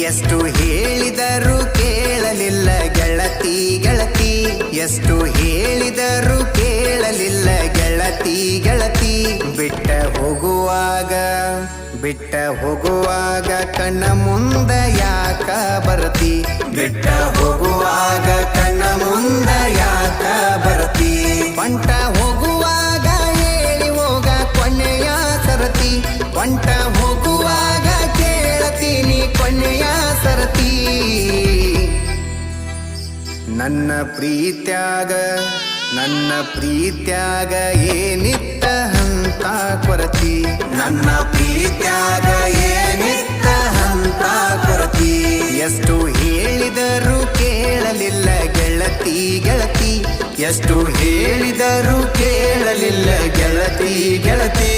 ಎಷ್ಟು ಹೇಳಿದರೂ ಕೇಳಲಿಲ್ಲ ಗೆಳತಿ ಗೆಳತಿ, ಎಷ್ಟು ಹೇಳಿದರೂ ಕೇಳಲಿಲ್ಲ ಗೆಳತಿ ಗೆಳತಿ. ಬಿಟ್ಟ ಹೋಗುವಾಗ ಕಣ್ಣ ಮುಂದ ಯಾಕ ಬರ್ತಿ, ಬಿಟ್ಟ ಹೋಗುವಾಗ ಕಣ್ಣ ಮುಂದ ಯಾಕ ಬರ್ತಿ. ಹೊಂಟ ಹೋಗುವಾಗ ಹೇಳಿ ಹೋಗ ಕೊನೆಯ ಸರತಿ, ಹೊಂಟ ಹೋಗುವಾಗ ಕೇಳತೀನಿ ಕೊನೆಯ ಸರತಿ. ನನ್ನ ಪ್ರೀತ್ಯಾಗ ಏನಿತ್ತ ಹಂತ ಕೊರತಿ, ನನ್ನ ಪ್ರೀತ್ಯಾಗ ಏನಿತ್ತ ಹಂತ ಕೊರತಿ. ಎಷ್ಟು ಹೇಳಿದರೂ ಕೇಳಲಿಲ್ಲ ಗೆಳತಿ ಗೆಳತಿ, ಎಷ್ಟು ಹೇಳಿದರೂ ಕೇಳಲಿಲ್ಲ ಗೆಳತಿ ಗೆಳತಿ.